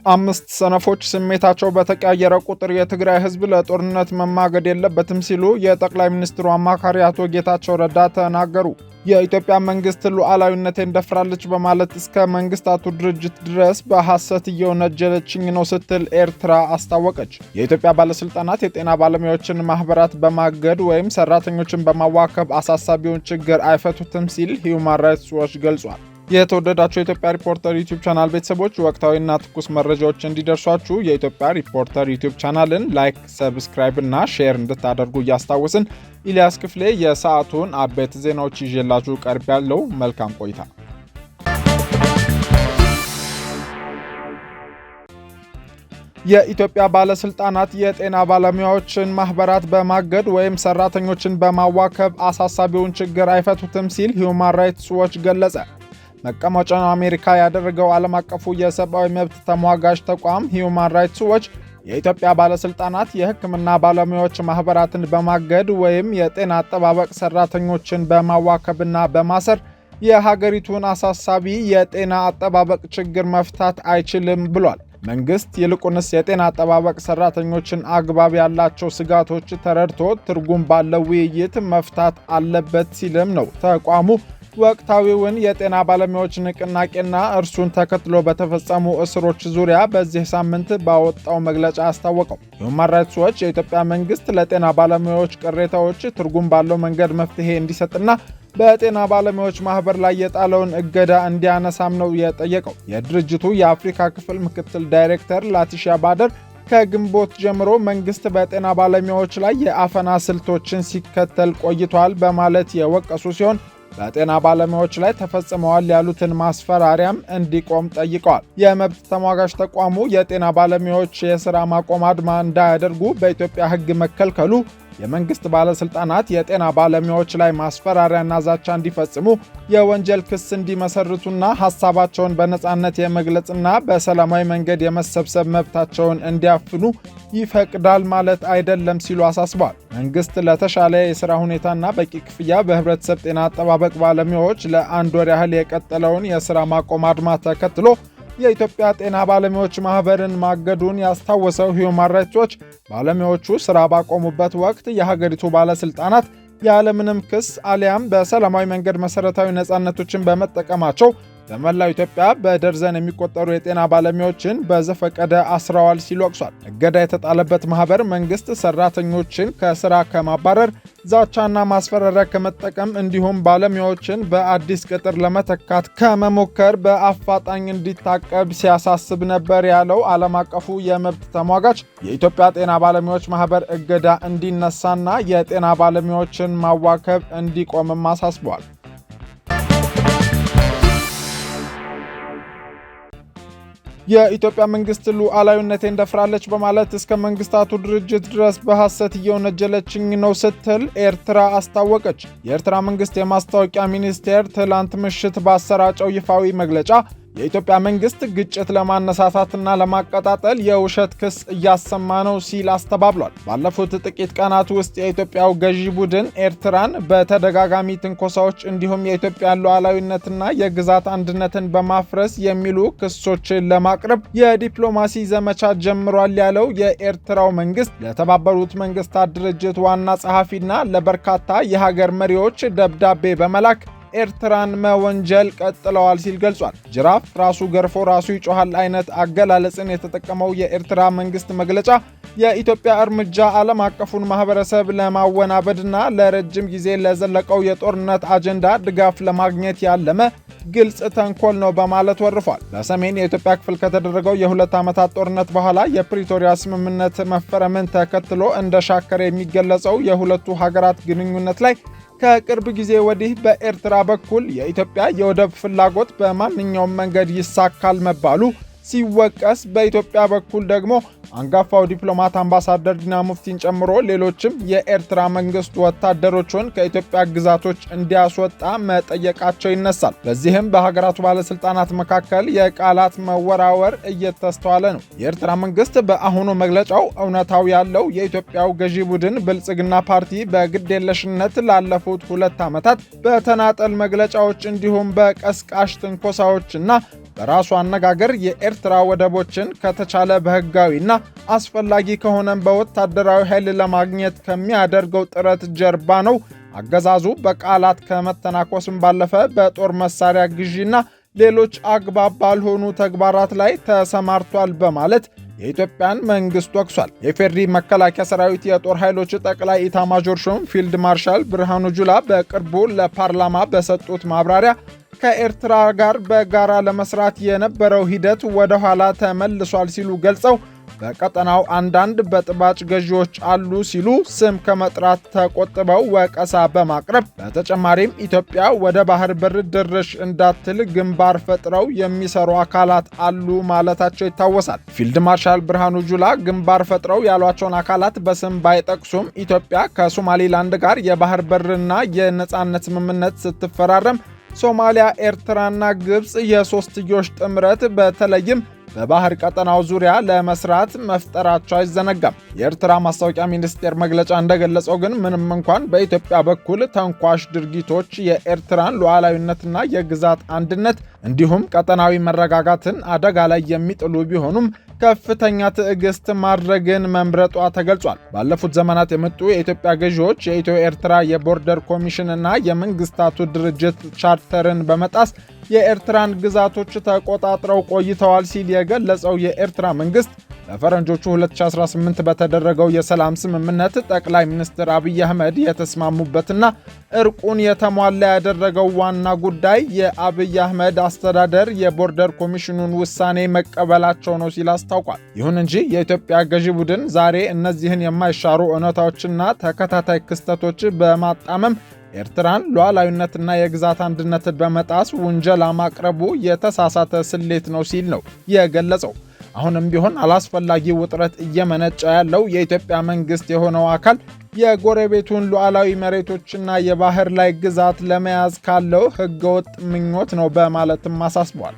5 ሰነፎች ስሜታቸው በተቀያየረ ቁጥር የትግራይ ህዝብ ለጦርነት መማገድ የለበትም ሲሉ የጠቅላይ ሚኒስትሩ አማካሪ አቶ ጌታቸው ረዳ ተናገሩ። የኢትዮጵያ መንግስት ሉዓላዊነቴን ደፍራለች በማለት እስከ መንግስታቱ ድርጅት ድረስ በሐሰት እየወነጀለችኝ ነው ስትል ኤርትራ አስታወቀች። የኢትዮጵያ ባለስልጣናት የጤና ባለሙያዎችን ማህበራት በማገድ ወይም ሰራተኞችን በማዋከብ አሳሳቢውን ችግር አይፈቱትም ሲል ሂዩማን ራይትስ ዎች ገልጿል። የተወደዳችሁ የኢትዮጵያ ሪፖርተር ዩቲዩብ ቻናል ቤተሰቦች ወቅታዊና ትኩስ መረጃዎች እንዲደርሷችሁ የኢትዮጵያ ሪፖርተር ዩቲዩብ ቻናልን ላይክ፣ ሰብስክራይብ እና ሼር እንድታደርጉ እያስታወስን ኢሊያስ ክፍሌ የሰዓቱን አበይት ዜናዎች ይዤላችሁ ቀርቤያለሁ። መልካም ቆይታ። የኢትዮጵያ ባለስልጣናት የጤና ባለሙያዎችን ማህበራት በማገድ ወይም ሰራተኞችን በማዋከብ አሳሳቢውን ችግር አይፈቱትም ሲል ሂዩማን ራይትስ ዎች ገለጸ። መቀመጫውን አሜሪካ ያደረገው ዓለም አቀፉ የሰብአዊ መብት ተሟጋች ተቋም ሂዩማን ራይትስ ዎች የኢትዮጵያ ባለስልጣናት የሕክምና ባለሙያዎች ማህበራትን በማገድ ወይም የጤና አጠባበቅ ሰራተኞችን በማዋከብና በማሰር የሀገሪቱን አሳሳቢ የጤና አጠባበቅ ችግር መፍታት አይችልም ብሏል። መንግስት ይልቁንስ የጤና አጠባበቅ ሰራተኞችን አግባብ ያላቸው ስጋቶች ተረድቶ ትርጉም ባለው ውይይት መፍታት አለበት ሲልም ነው ተቋሙ ወቅታዊውን የጤና ባለሙያዎች ንቅናቄና እርሱን ተከትሎ በተፈጸሙ እስሮች ዙሪያ በዚህ ሳምንት ባወጣው መግለጫ አስታወቀው። ሂዩማን ራይትስ ዎች የኢትዮጵያ መንግስት ለጤና ባለሙያዎች ቅሬታዎች ትርጉም ባለው መንገድ መፍትሄ እንዲሰጥና በጤና ባለሙያዎች ማህበር ላይ የጣለውን እገዳ እንዲያነሳም ነው የጠየቀው። የድርጅቱ የአፍሪካ ክፍል ምክትል ዳይሬክተር ላቲሺያ ባደር ከግንቦት ጀምሮ መንግስት በጤና ባለሙያዎች ላይ የአፈና ስልቶችን ሲከተል ቆይቷል በማለት የወቀሱ ሲሆን በጤና ባለሙያዎች ላይ ተፈጽመዋል ያሉትን ማስፈራሪያም እንዲቆም ጠይቀዋል። የመብት ተሟጋች ተቋሙ የጤና ባለሙያዎች የሥራ ማቆም አድማ እንዳያደርጉ በኢትዮጵያ ሕግ መከልከሉ የመንግስት ባለስልጣናት የጤና ባለሙያዎች ላይ ማስፈራሪያና ዛቻ እንዲፈጽሙ፣ የወንጀል ክስ እንዲመሰርቱና ሐሳባቸውን በነጻነት የመግለጽና በሰላማዊ መንገድ የመሰብሰብ መብታቸውን እንዲያፍኑ ይፈቅዳል ማለት አይደለም ሲሉ አሳስበዋል። መንግስት ለተሻለ የሥራ ሁኔታና በቂ ክፍያ በህብረተሰብ ጤና አጠባበቅ ባለሙያዎች ለአንድ ወር ያህል የቀጠለውን የሥራ ማቆም አድማ ተከትሎ የኢትዮጵያ ጤና ባለሙያዎች ማህበርን ማገዱን ያስታወሰው ሂዩማን ራይትስ ዎች ባለሙያዎቹ ሥራ ባቆሙበት ወቅት የሀገሪቱ ባለስልጣናት ያለምንም ክስ አሊያም በሰላማዊ መንገድ መሰረታዊ ነጻነቶችን በመጠቀማቸው በመላው ኢትዮጵያ በደርዘን የሚቆጠሩ የጤና ባለሙያዎችን በዘፈቀደ አስረዋል ሲል ወቅሷል። እገዳ የተጣለበት ማህበር መንግስት ሰራተኞችን ከስራ ከማባረር፣ ዛቻና ማስፈራሪያ ከመጠቀም እንዲሁም ባለሙያዎችን በአዲስ ቅጥር ለመተካት ከመሞከር በአፋጣኝ እንዲታቀብ ሲያሳስብ ነበር ያለው ዓለም አቀፉ የመብት ተሟጋች የኢትዮጵያ ጤና ባለሙያዎች ማህበር እገዳ እንዲነሳና የጤና ባለሙያዎችን ማዋከብ እንዲቆምም አሳስበዋል። የኢትዮጵያ መንግስት ሉዓላዊነቴን ደፍራለች በማለት እስከ መንግስታቱ ድርጅት ድረስ በሐሰት እየወነጀለችኝ ነው ስትል ኤርትራ አስታወቀች። የኤርትራ መንግስት የማስታወቂያ ሚኒስቴር ትላንት ምሽት ባሰራጨው ይፋዊ መግለጫ የኢትዮጵያ መንግስት ግጭት ለማነሳሳትና ለማቀጣጠል የውሸት ክስ እያሰማ ነው ሲል አስተባብሏል። ባለፉት ጥቂት ቀናት ውስጥ የኢትዮጵያው ገዢ ቡድን ኤርትራን በተደጋጋሚ ትንኮሳዎች እንዲሁም የኢትዮጵያን ሉዓላዊነትና የግዛት አንድነትን በማፍረስ የሚሉ ክሶችን ለማቅረብ የዲፕሎማሲ ዘመቻ ጀምሯል ያለው የኤርትራው መንግስት ለተባበሩት መንግስታት ድርጅት ዋና ጸሐፊና ለበርካታ የሀገር መሪዎች ደብዳቤ በመላክ ኤርትራን መወንጀል ቀጥለዋል ሲል ገልጿል። ጅራፍ ራሱ ገርፎ ራሱ ይጮሃል አይነት አገላለጽን የተጠቀመው የኤርትራ መንግስት መግለጫ የኢትዮጵያ እርምጃ ዓለም አቀፉን ማህበረሰብ ለማወናበድና ለረጅም ጊዜ ለዘለቀው የጦርነት አጀንዳ ድጋፍ ለማግኘት ያለመ ግልጽ ተንኮል ነው በማለት ወርፏል። በሰሜን የኢትዮጵያ ክፍል ከተደረገው የሁለት ዓመታት ጦርነት በኋላ የፕሪቶሪያ ስምምነት መፈረምን ተከትሎ እንደሻከረ የሚገለጸው የሁለቱ ሀገራት ግንኙነት ላይ ከቅርብ ጊዜ ወዲህ በኤርትራ በኩል የኢትዮጵያ የወደብ ፍላጎት በማንኛውም መንገድ ይሳካል መባሉ ሲወቀስ፣ በኢትዮጵያ በኩል ደግሞ አንጋፋው ዲፕሎማት አምባሳደር ዲና ሙፍቲን ጨምሮ ሌሎችም የኤርትራ መንግስት ወታደሮችን ከኢትዮጵያ ግዛቶች እንዲያስወጣ መጠየቃቸው ይነሳል። በዚህም በሀገራቱ ባለስልጣናት መካከል የቃላት መወራወር እየተስተዋለ ነው። የኤርትራ መንግስት በአሁኑ መግለጫው እውነታው ያለው የኢትዮጵያው ገዢ ቡድን ብልጽግና ፓርቲ በግዴለሽነት ላለፉት 2 ዓመታት በተናጠል መግለጫዎች እንዲሁም በቀስቃሽ ትንኮሳዎችና በራሱ አነጋገር የኤርትራ ወደቦችን ከተቻለ በህጋዊና አስፈላጊ ከሆነም በወታደራዊ ኃይል ለማግኘት ከሚያደርገው ጥረት ጀርባ ነው። አገዛዙ በቃላት ከመተናኮስም ባለፈ በጦር መሳሪያ ግዢና ሌሎች አግባብ ባልሆኑ ተግባራት ላይ ተሰማርቷል በማለት የኢትዮጵያን መንግስት ወቅሷል። የፌዴሪ መከላከያ ሰራዊት የጦር ኃይሎች ጠቅላይ ኢታማዦር ሹም ፊልድ ማርሻል ብርሃኑ ጁላ በቅርቡ ለፓርላማ በሰጡት ማብራሪያ ከኤርትራ ጋር በጋራ ለመስራት የነበረው ሂደት ወደ ኋላ ተመልሷል ሲሉ ገልጸው በቀጠናው አንዳንድ በጥባጭ ገዢዎች አሉ ሲሉ ስም ከመጥራት ተቆጥበው ወቀሳ በማቅረብ በተጨማሪም ኢትዮጵያ ወደ ባህር በር ድርሽ እንዳትል ግንባር ፈጥረው የሚሰሩ አካላት አሉ ማለታቸው ይታወሳል። ፊልድ ማርሻል ብርሃኑ ጁላ ግንባር ፈጥረው ያሏቸውን አካላት በስም ባይጠቅሱም ኢትዮጵያ ከሶማሊላንድ ጋር የባህር በርና የነጻነት ስምምነት ስትፈራረም ሶማሊያ፣ ኤርትራና ግብፅ የሶስትዮሽ ጥምረት በተለይም በባህር ቀጠናው ዙሪያ ለመስራት መፍጠራቸው አይዘነጋም። የኤርትራ ማስታወቂያ ሚኒስቴር መግለጫ እንደገለጸው ግን ምንም እንኳን በኢትዮጵያ በኩል ተንኳሽ ድርጊቶች የኤርትራን ሉዓላዊነትና የግዛት አንድነት እንዲሁም ቀጠናዊ መረጋጋትን አደጋ ላይ የሚጥሉ ቢሆኑም ከፍተኛ ትዕግስት ማድረግን መምረጧ ተገልጿል። ባለፉት ዘመናት የመጡ የኢትዮጵያ ገዢዎች የኢትዮ ኤርትራ የቦርደር ኮሚሽን እና የመንግስታቱ ድርጅት ቻርተርን በመጣስ የኤርትራን ግዛቶች ተቆጣጥረው ቆይተዋል ሲል የገለጸው የኤርትራ መንግስት በፈረንጆቹ 2018 በተደረገው የሰላም ስምምነት ጠቅላይ ሚኒስትር አብይ አህመድ የተስማሙበትና እርቁን የተሟላ ያደረገው ዋና ጉዳይ የአብይ አህመድ አስተዳደር የቦርደር ኮሚሽኑን ውሳኔ መቀበላቸው ነው ሲል አስታውቋል። ይሁን እንጂ የኢትዮጵያ ገዢ ቡድን ዛሬ እነዚህን የማይሻሩ እውነታዎችና ተከታታይ ክስተቶች በማጣመም ኤርትራን ሉዓላዊነትና የግዛት አንድነትን በመጣስ ውንጀላ ማቅረቡ የተሳሳተ ስሌት ነው ሲል ነው የገለጸው። አሁንም ቢሆን አላስፈላጊ ውጥረት እየመነጨ ያለው የኢትዮጵያ መንግስት የሆነው አካል የጎረቤቱን ሉዓላዊ መሬቶችና የባህር ላይ ግዛት ለመያዝ ካለው ህገወጥ ምኞት ነው በማለትም አሳስቧል።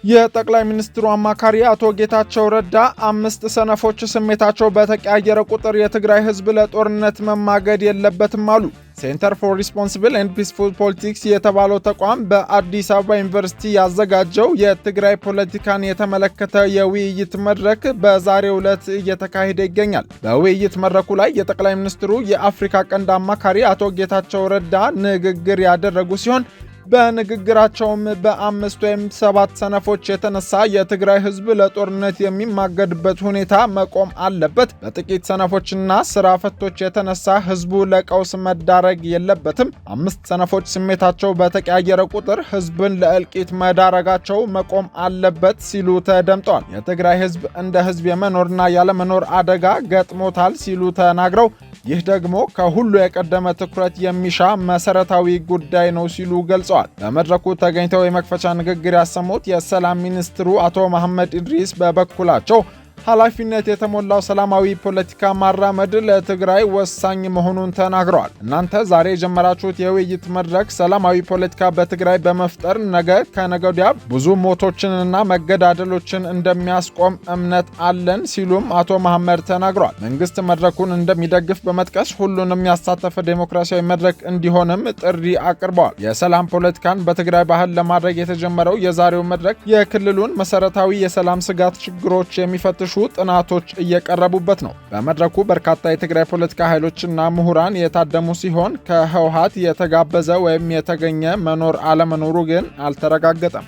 የጠቅላይ ሚኒስትሩ አማካሪ አቶ ጌታቸው ረዳ 5 ሰነፎች ስሜታቸው በተቀያየረ ቁጥር የትግራይ ህዝብ ለጦርነት መማገድ የለበትም አሉ። ሴንተር ፎር ሪስፖንሲብል ኤንድ ፒስፉል ፖለቲክስ የተባለው ተቋም በአዲስ አበባ ዩኒቨርሲቲ ያዘጋጀው የትግራይ ፖለቲካን የተመለከተ የውይይት መድረክ በዛሬው ዕለት እየተካሄደ ይገኛል። በውይይት መድረኩ ላይ የጠቅላይ ሚኒስትሩ የአፍሪካ ቀንድ አማካሪ አቶ ጌታቸው ረዳ ንግግር ያደረጉ ሲሆን በንግግራቸውም በ5 ወይም 7 ሰነፎች የተነሳ የትግራይ ህዝብ ለጦርነት የሚማገድበት ሁኔታ መቆም አለበት፣ በጥቂት ሰነፎችና ስራ ፈቶች የተነሳ ህዝቡ ለቀውስ መዳረግ የለበትም፣ 5 ሰነፎች ስሜታቸው በተቀያየረ ቁጥር ህዝብን ለእልቂት መዳረጋቸው መቆም አለበት ሲሉ ተደምጠዋል። የትግራይ ህዝብ እንደ ህዝብ የመኖርና ያለመኖር አደጋ ገጥሞታል ሲሉ ተናግረው ይህ ደግሞ ከሁሉ የቀደመ ትኩረት የሚሻ መሰረታዊ ጉዳይ ነው ሲሉ ገልጸዋል። በመድረኩ ተገኝተው የመክፈቻ ንግግር ያሰሙት የሰላም ሚኒስትሩ አቶ መሐመድ ኢድሪስ በበኩላቸው ኃላፊነት የተሞላው ሰላማዊ ፖለቲካ ማራመድ ለትግራይ ወሳኝ መሆኑን ተናግረዋል። እናንተ ዛሬ የጀመራችሁት የውይይት መድረክ ሰላማዊ ፖለቲካ በትግራይ በመፍጠር ነገ ከነገ ወዲያ ብዙ ሞቶችንና መገዳደሎችን እንደሚያስቆም እምነት አለን ሲሉም አቶ መሐመድ ተናግረዋል። መንግስት መድረኩን እንደሚደግፍ በመጥቀስ ሁሉንም ያሳተፈ ዴሞክራሲያዊ መድረክ እንዲሆንም ጥሪ አቅርበዋል። የሰላም ፖለቲካን በትግራይ ባህል ለማድረግ የተጀመረው የዛሬው መድረክ የክልሉን መሰረታዊ የሰላም ስጋት ችግሮች የሚፈትሹ ጥናቶች እየቀረቡበት ነው። በመድረኩ በርካታ የትግራይ ፖለቲካ ኃይሎችና ምሁራን የታደሙ ሲሆን ከህወሓት የተጋበዘ ወይም የተገኘ መኖር አለመኖሩ ግን አልተረጋገጠም።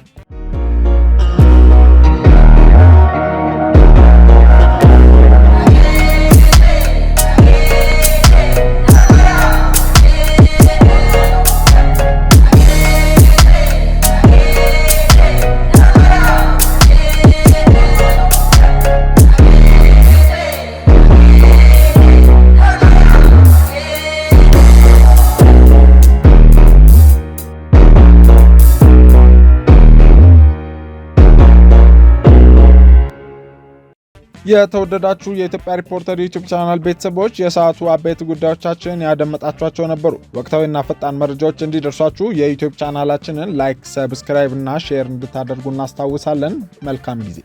የተወደዳችሁ የኢትዮጵያ ሪፖርተር ዩቲዩብ ቻናል ቤተሰቦች የሰዓቱ አበይት ጉዳዮቻችን ያደመጣችኋቸው ነበሩ። ወቅታዊና ፈጣን መረጃዎች እንዲደርሷችሁ የዩቲዩብ ቻናላችንን ላይክ፣ ሰብስክራይብ እና ሼር እንድታደርጉ እናስታውሳለን። መልካም ጊዜ